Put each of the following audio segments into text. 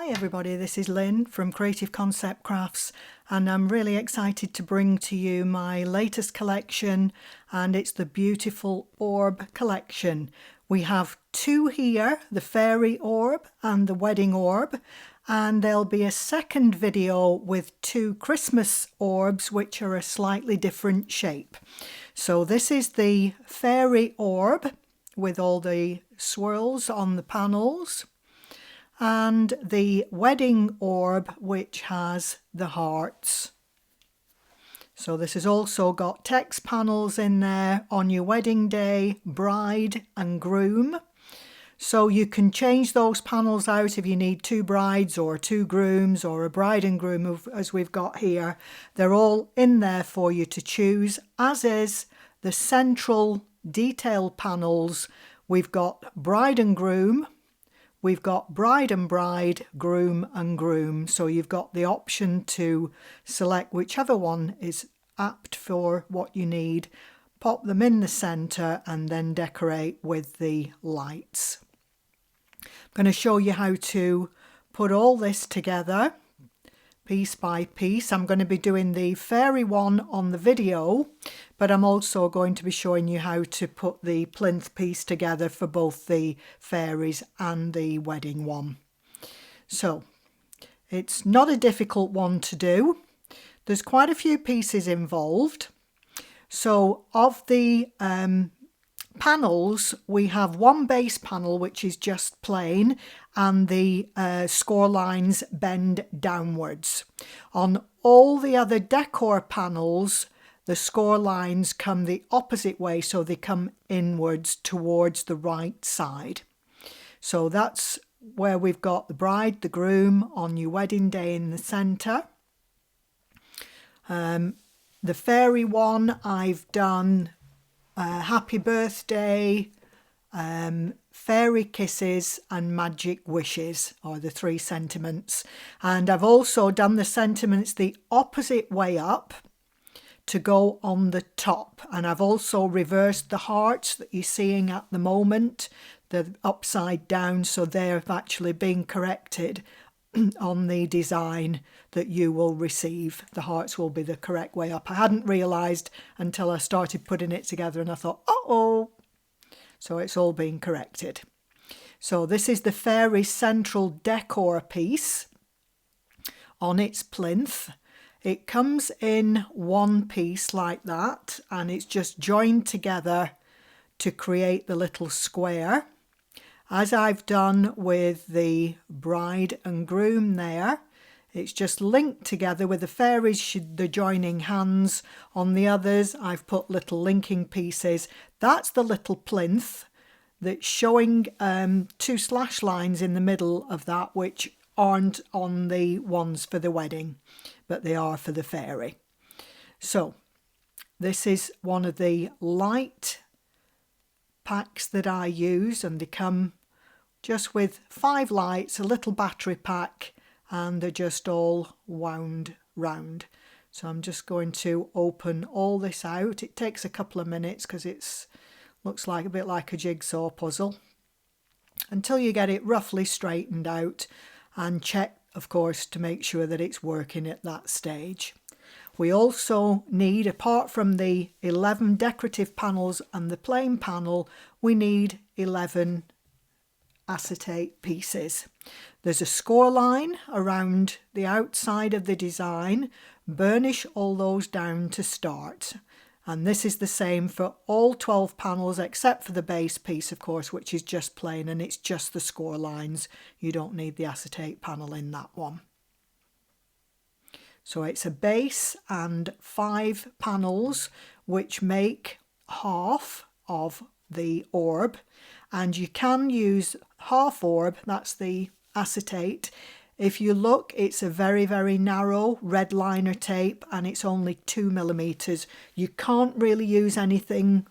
Hi everybody, this is Lynn from Creative Concept Crafts, and I'm really excited to bring to you my latest collection, and it's the beautiful orb collection. We have two here, the fairy orb and the wedding orb, and there'll be a second video with two Christmas orbs which are a slightly different shape. So this is the fairy orb with all the swirls on the panels, and the wedding orb which has the hearts. So this has also got text panels in there: on your wedding day, bride and groom. So you can change those panels out if you need two brides or two grooms or a bride and groom, as we've got here. They're all in there for you to choose, as is the central detail panels. We've got bride and groom, we've got bride and bride, groom and groom. So you've got the option to select whichever one is apt for what you need, pop them in the centre and then decorate with the lights. I'm going to show you how to put all this together piece by piece. I'm going to be doing the fairy one on the video, but I'm also going to be showing you how to put the plinth piece together for both the fairies and the wedding one. So it's not a difficult one to do. There's quite a few pieces involved. So of the panels, we have one base panel which is just plain, and the score lines bend downwards. On all the other decor panels, the score lines come the opposite way, so they come inwards towards the right side. So that's where we've got the bride, the groom on your wedding day in the centre. The fairy one, I've done happy birthday, fairy kisses and magic wishes are the three sentiments. And I've also done the sentiments the opposite way up to go on the top. And I've also reversed the hearts that you're seeing at the moment. They're upside down, so they've actually been corrected on the design that you will receive. The hearts will be the correct way up. I hadn't realised until I started putting it together, and I thought, uh-oh. So it's all been corrected. So this is the fairy central decor piece on its plinth. It comes in one piece like that, and it's just joined together to create the little square, as I've done with the bride and groom there. It's just linked together with the fairies, the joining hands. On the others, I've put little linking pieces. That's the little plinth that's showing two slash lines in the middle of that, which aren't on the ones for the wedding, but they are for the fairy. So this is one of the light packs that I use, and they come just with 5 lights, a little battery pack, and they're just all wound round. So I'm just going to open all this out. It takes a couple of minutes because it looks like a bit like a jigsaw puzzle, until you get it roughly straightened out, and check, of course, to make sure that it's working at that stage. We also need, apart from the 11 decorative panels and the plain panel, we need 11 acetate pieces. There's a score line around the outside of the design. Burnish all those down to start. And this is the same for all 12 panels except for the base piece, of course, which is just plain, and it's just the score lines. You don't need the acetate panel in that one. So it's a base and 5 panels which make half of the orb, and you can use half orb, that's the acetate. If you look, it's a very, very narrow red liner tape, and it's only 2 millimeters. You can't really use anything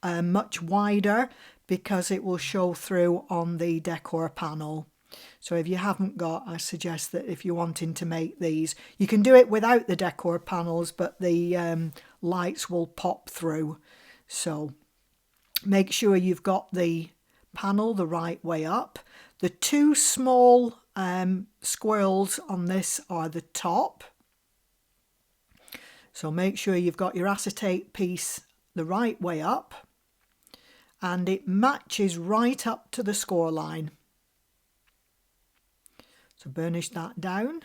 much wider because it will show through on the decor panel. So if you haven't got, I suggest that if you're wanting to make these, you can do it without the decor panels, but the lights will pop through. So make sure you've got the panel the right way up. The two small squirrels on this are the top. So make sure you've got your acetate piece the right way up and it matches right up to the score line. So burnish that down.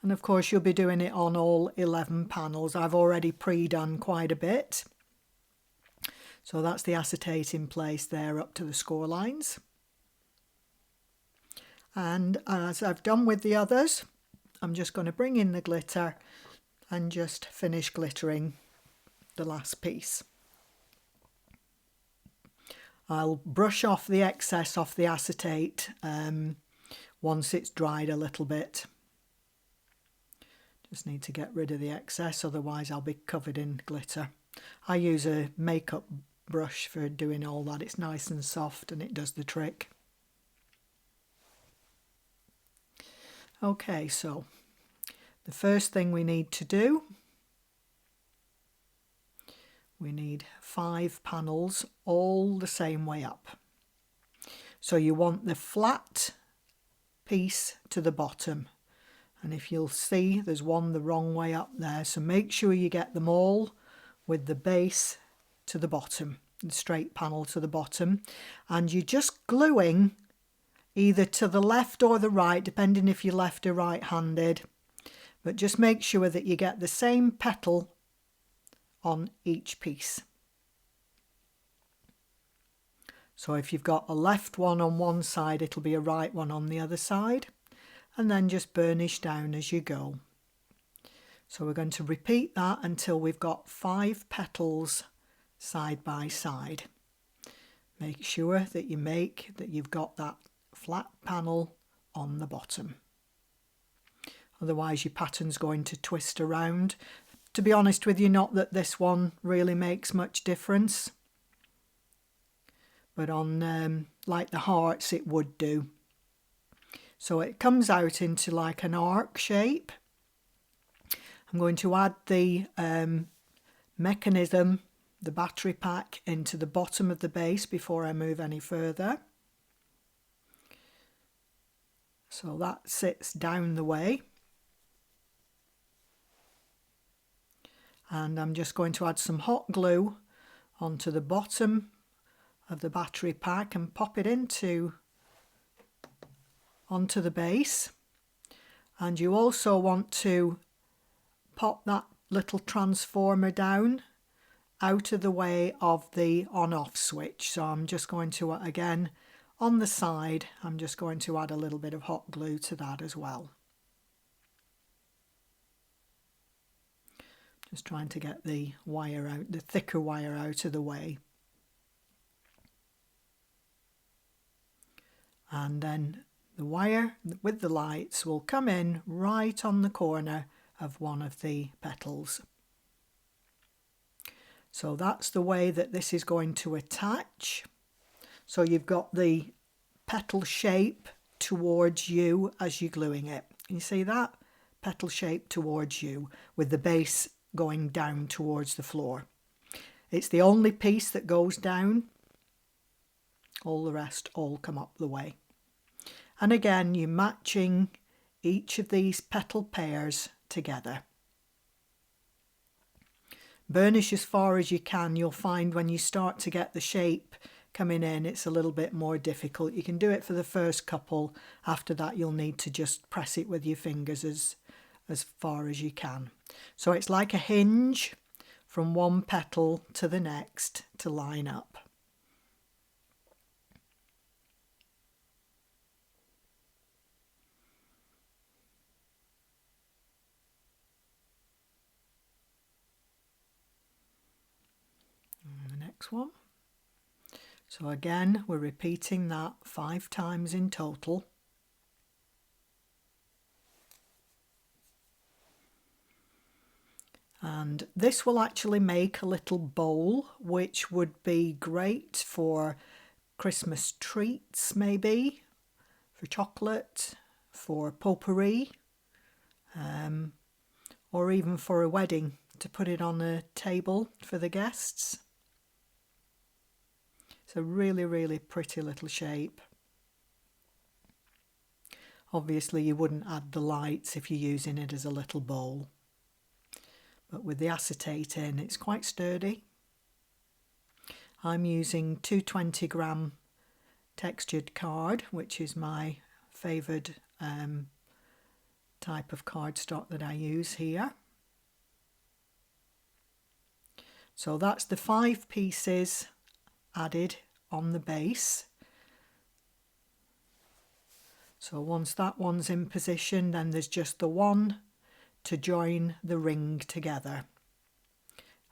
And of course you'll be doing it on all 11 panels. I've already pre-done quite a bit. So that's the acetate in place there up to the score lines. And as I've done with the others, I'm just going to bring in the glitter and just finish glittering the last piece. I'll brush off the excess off the acetate once it's dried a little bit. Just need to get rid of the excess, otherwise I'll be covered in glitter. I use a makeup brush for doing all that. It's nice and soft and it does the trick. Okay, so the first thing we need to do, we need 5 panels all the same way up. So you want the flat piece to the bottom. And if you'll see, there's one the wrong way up there. So make sure you get them all with the base to the bottom, the straight panel to the bottom. And you're just gluing either to the left or the right, depending if you're left or right-handed. But just make sure that you get the same petal on each piece. So if you've got a left one on one side, it'll be a right one on the other side. And then just burnish down as you go. So we're going to repeat that until we've got 5 petals side by side. Make sure that you've got that flat panel on the bottom. Otherwise your pattern's going to twist around. To be honest with you, not that this one really makes much difference. But on like the hearts it would do. So it comes out into like an arc shape. I'm going to add the mechanism, the battery pack, into the bottom of the base before I move any further. So that sits down the way. And I'm just going to add some hot glue onto the bottom of the battery pack and pop it onto the base. And you also want to pop that little transformer down out of the way of the on-off switch. So I'm just going to, again, on the side, I'm just going to add a little bit of hot glue to that as well. Just trying to get the wire out, the thicker wire out of the way. And then the wire with the lights will come in right on the corner of one of the petals. So that's the way that this is going to attach. So you've got the petal shape towards you as you're gluing it. Can you see that? Petal shape towards you with the base going down towards the floor. It's the only piece that goes down. All the rest all come up the way. And again, you're matching each of these petal pairs together. Burnish as far as you can. You'll find when you start to get the shape coming in, it's a little bit more difficult. You can do it for the first couple. After that, you'll need to just press it with your fingers as far as you can. So it's like a hinge from one petal to the next to line up. And the next one. So again, we're repeating that 5 times in total. And this will actually make a little bowl, which would be great for Christmas treats, maybe, for chocolate, for potpourri, or even for a wedding, to put it on a table for the guests. It's a really, really pretty little shape. Obviously you wouldn't add the lights if you're using it as a little bowl. But with the acetate in, it's quite sturdy. I'm using 220-gram textured card, which is my favoured type of cardstock that I use here. So that's the 5 pieces added on the base. So once that one's in position, then there's just the one to join the ring together.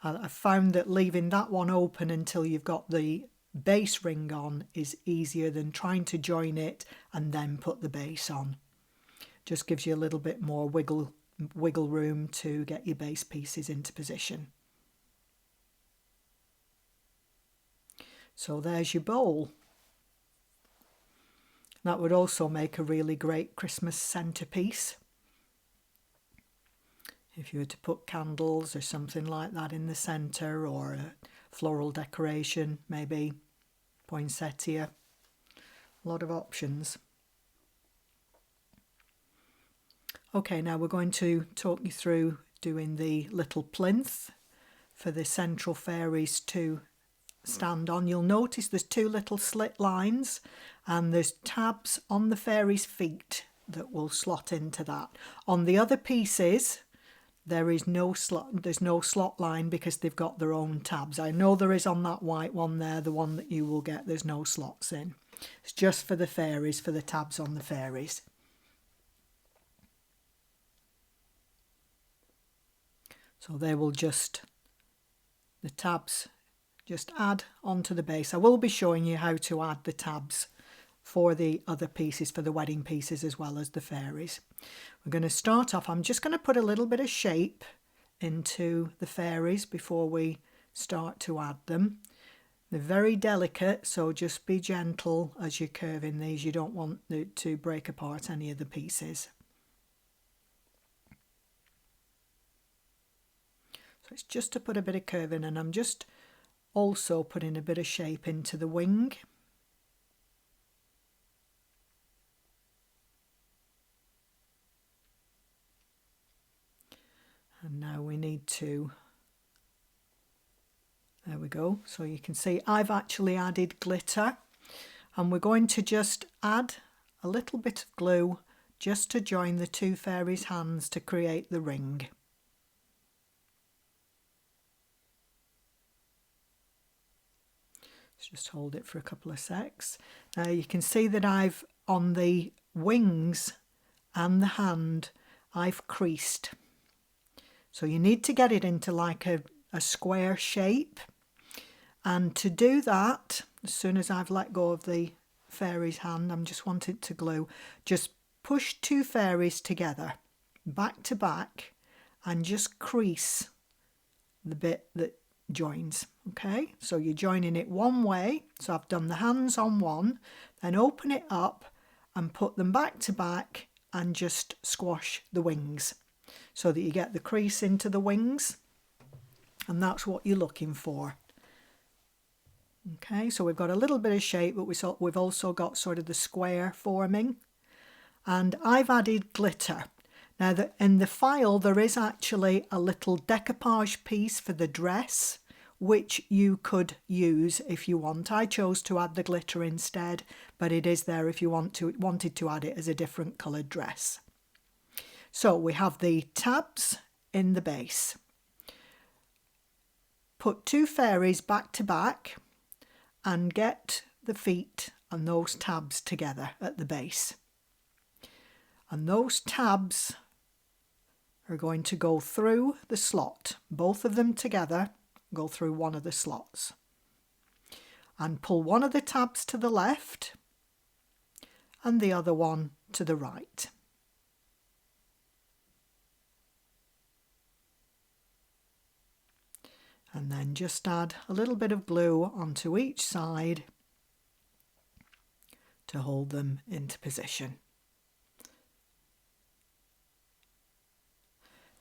I've found that leaving that one open until you've got the base ring on is easier than trying to join it and then put the base on. Just gives you a little bit more wiggle room to get your base pieces into position. So there's your bowl. That would also make a really great Christmas centerpiece. If you were to put candles or something like that in the centre, or a floral decoration, maybe poinsettia. A lot of options. Okay, now we're going to talk you through doing the little plinth for the central fairies to stand on. You'll notice there's 2 little slit lines and there's tabs on the fairies' feet that will slot into that. On the other pieces, there's no slot line because they've got their own tabs. I know there is on that white one there, the one that you will get, there's no slots in. It's just for the fairies, for the tabs on the fairies. So they will just, the tabs just add onto the base. I will be showing you how to add the tabs for the other pieces, for the wedding pieces as well as the fairies. We're going to start off, I'm just going to put a little bit of shape into the fairies before we start to add them. They're very delicate, so just be gentle as you're curving these. You don't want it to break apart any of the pieces. So it's just to put a bit of curve in, and I'm just also putting a bit of shape into the wing. And now we need to, there we go. So you can see I've actually added glitter, and we're going to just add a little bit of glue just to join the 2 fairies' hands to create the ring. Let's just hold it for a couple of secs. Now you can see that I've, on the wings and the hand, I've creased. So you need to get it into like a square shape. And to do that, as soon as I've let go of the fairy's hand, I'm just wanting to glue, just push 2 fairies together, back to back, and just crease the bit that joins. Okay, so you're joining it one way. So I've done the hands on one, then open it up and put them back to back and just squash the wings so that you get the crease into the wings, and that's what you're looking for. Okay, so we've got a little bit of shape, but we've also got sort of the square forming, and I've added glitter. Now in the file there is actually a little decoupage piece for the dress, which you could use if you want. I chose to add the glitter instead, but it is there if you wanted to add it as a different coloured dress. So we have the tabs in the base. Put 2 fairies back to back and get the feet and those tabs together at the base. And those tabs are going to go through the slot. Both of them together go through one of the slots. And pull one of the tabs to the left and the other one to the right. And then just add a little bit of glue onto each side to hold them into position.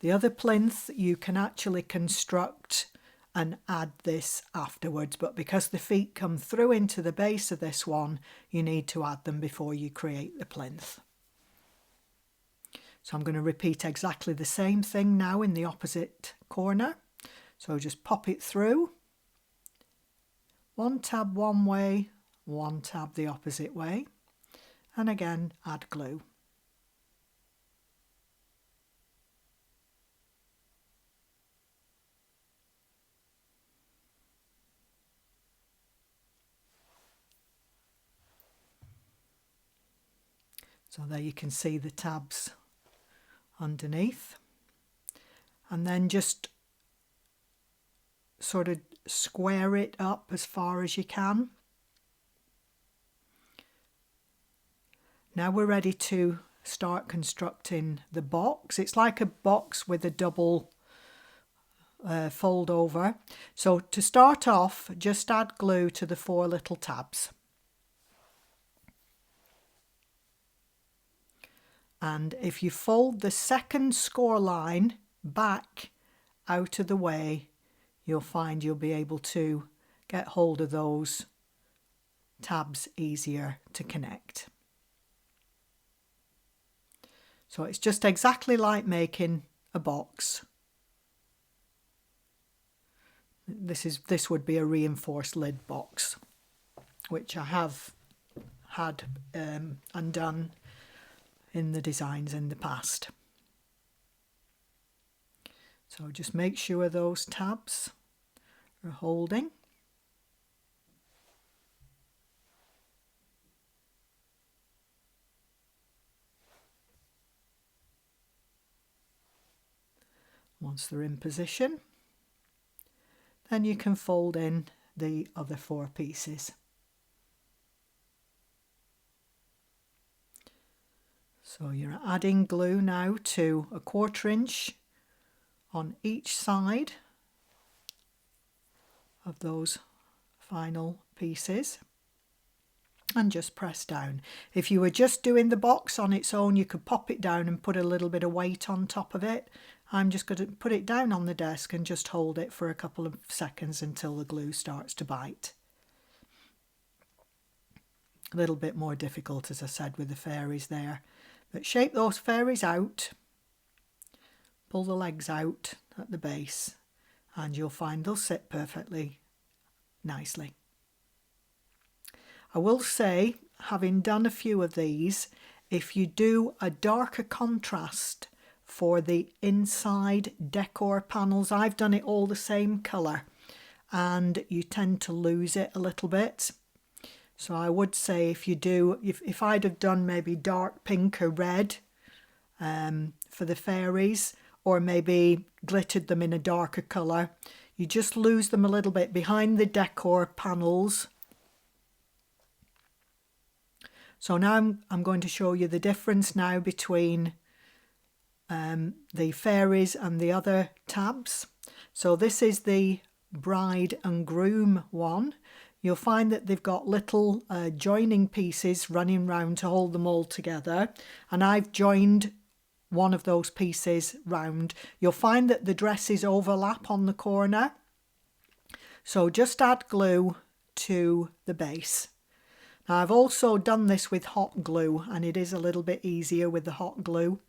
The other plinth you can actually construct and add this afterwards, but because the feet come through into the base of this one, you need to add them before you create the plinth. So I'm going to repeat exactly the same thing now in the opposite corner. So just pop it through. One tab one way, one tab the opposite way, and again add glue. So there you can see the tabs underneath, and then just sort of square it up as far as you can. Now we're ready to start constructing the box. It's like a box with a double fold over. So to start off, just add glue to the 4 little tabs. And if you fold the second score line back out of the way, you'll find you'll be able to get hold of those tabs easier to connect. So it's just exactly like making a box. This would be a reinforced lid box, which I have had and done in the designs in the past. So just make sure those tabs are holding. Once they're in position, then you can fold in the other 4 pieces. So you're adding glue now to a 1/4 inch on each side of those final pieces, and just press down. If you were just doing the box on its own, you could pop it down and put a little bit of weight on top of it. I'm just going to put it down on the desk and just hold it for a couple of seconds until the glue starts to bite. A little bit more difficult, as I said, with the fairies there. But shape those fairies out, pull the legs out at the base, and you'll find they'll sit perfectly nicely. I will say, having done a few of these, if you do a darker contrast for the inside decor panels, I've done it all the same colour, and you tend to lose it a little bit. So I would say if I'd have done maybe dark pink or red for the fairies, or maybe glittered them in a darker colour, you just lose them a little bit behind the decor panels. So now I'm going to show you the difference now between the fairies and the other tabs. So this is the bride and groom one. You'll find that they've got little joining pieces running round to hold them all together, and I've joined one of those pieces round. You'll find that the dresses overlap on the corner, so just add glue to the base. Now I've also done this with hot glue, and it is a little bit easier with the hot glue.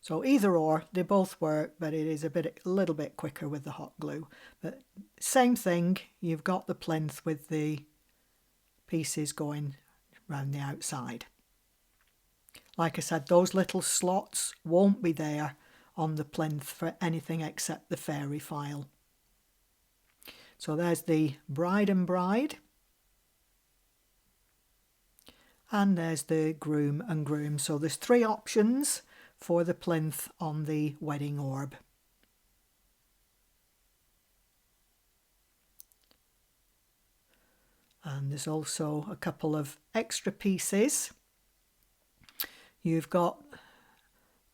So either or, they both work, but it is a little bit quicker with the hot glue. But same thing, you've got the plinth with the pieces going round the outside. Like I said, those little slots won't be there on the plinth for anything except the fairy file. So there's the bride and bride. And there's the groom and groom. So there's 3 options for the plinth on the wedding orb. And there's also a couple of extra pieces. You've got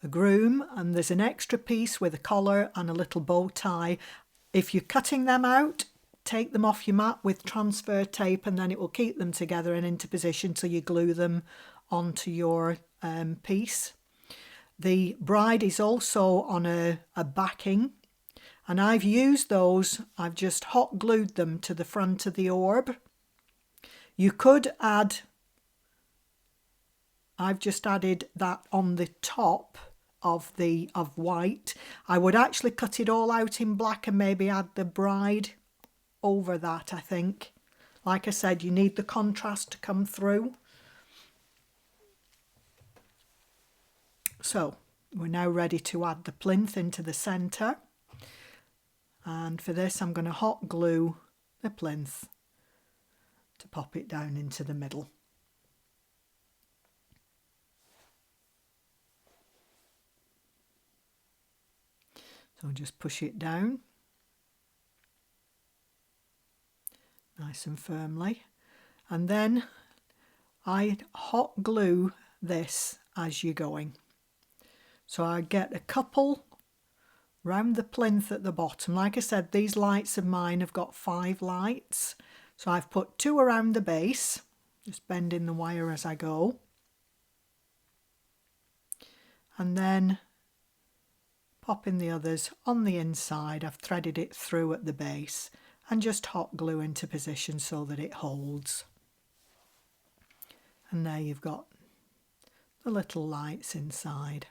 a groom, and there's an extra piece with a collar and a little bow tie. If you're cutting them out, take them off your mat with transfer tape, and then it will keep them together and into position till you glue them onto your piece. The bride is also on a backing, and I've used those. I've just hot glued them to the front of the orb. You could add I've just added that on the top of white. I would actually cut it all out in black and maybe add the bride over that, I think. Like I said, you need the contrast to come through. So we're now ready to add the plinth into the centre. And for this, I'm going to hot glue the plinth to pop it down into the middle. So just push it down nice and firmly. And then I hot glue this as you're going. So I get a couple round the plinth at the bottom. Like I said, these lights of mine have got 5 lights. So I've put 2 around the base, just bending the wire as I go. And then popping the others on the inside. I've threaded it through at the base and just hot glue into position so that it holds. And there you've got the little lights inside.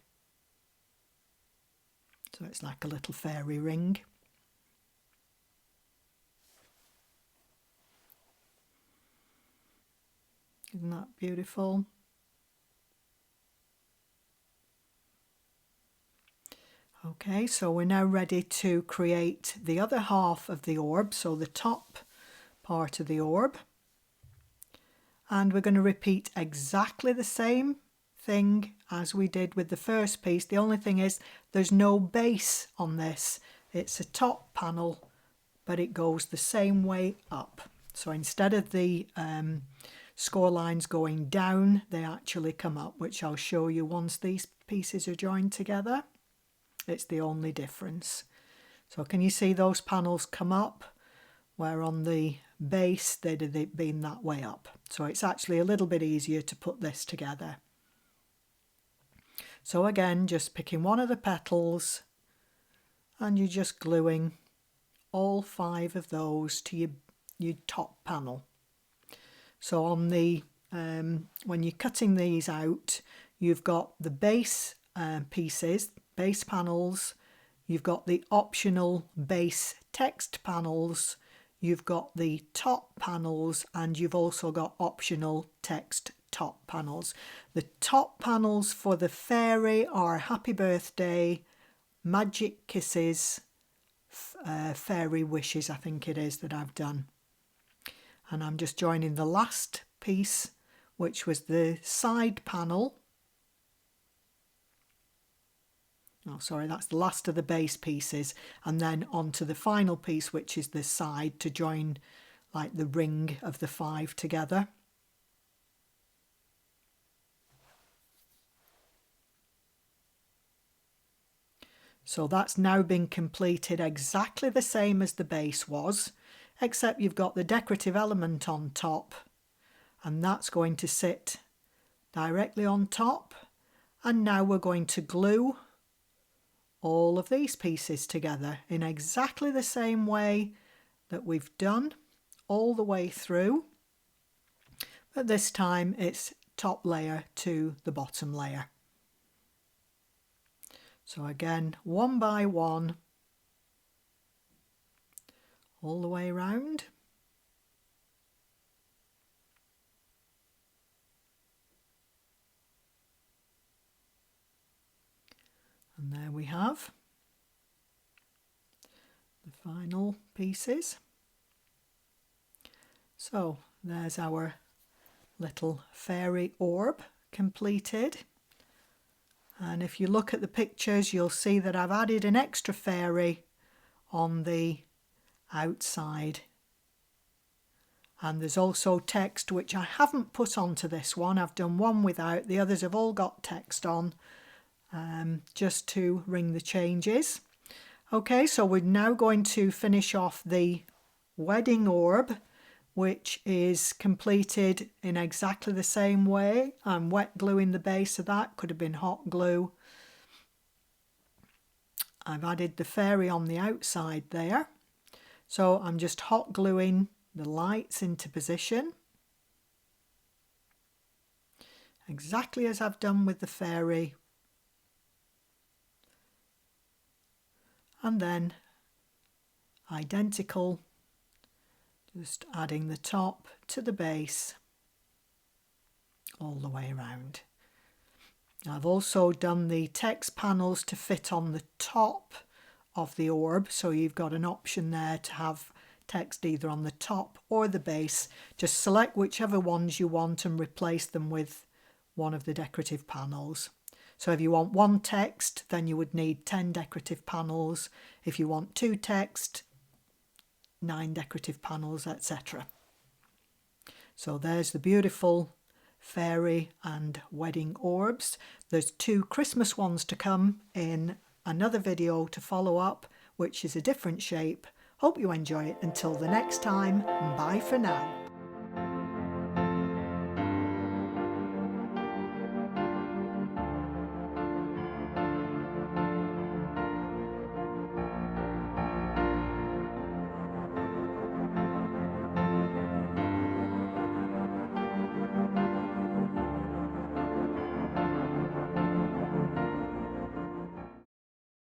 So it's like a little fairy ring. Isn't that beautiful? Okay, so we're now ready to create the other half of the orb, so the top part of the orb. And we're going to repeat exactly the same thing as we did with the first piece. The only thing is there's no base on this. It's a top panel, but it goes the same way up. So instead of the score lines going down, they actually come up, which I'll show you once these pieces are joined together. It's the only difference. So can you see those panels come up, where on the base they'd have been that way up. So it's actually a little bit easier to put this together. So again, just picking one of the petals and you're just gluing all 5 of those to your top panel. So on the when you're cutting these out, you've got the base pieces, base panels, you've got the optional base text panels, you've got the top panels, and you've also got optional text top panels. The top panels for the fairy are happy birthday, magic kisses, fairy wishes, I think it is, that I've done. And I'm just joining the last piece, which was the side panel. Oh, sorry, that's the last of the base pieces, and then onto the final piece, which is the side, to join like the ring of the 5 together. So that's now been completed exactly the same as the base was, except you've got the decorative element on top, and that's going to sit directly on top. And now we're going to glue all of these pieces together in exactly the same way that we've done all the way through, but this time it's top layer to the bottom layer. So again, one by one, all the way around. And there we have the final pieces. So there's our little fairy orb completed. And if you look at the pictures, you'll see that I've added an extra fairy on the outside. And there's also text, which I haven't put onto this one. I've done one without. The others have all got text on, just to ring the changes. Okay, so we're now going to finish off the wedding orb, which is completed in exactly the same way. I'm wet gluing the base of that, could have been hot glue. I've added the fairy on the outside there. So I'm just hot gluing the lights into position. exactly as I've done with the fairy. And then identical, just adding the top to the base all the way around. I've also done the text panels to fit on the top of the orb, so you've got an option there to have text either on the top or the base. Just select whichever ones you want and replace them with one of the decorative panels. So if you want one text, then you would need 10 decorative panels. If you want two text, 9 decorative panels, etc. So there's the beautiful fairy and wedding orbs. There's 2 Christmas ones to come in another video to follow up, which is a different shape. Hope you enjoy it. Until the next time, bye for now.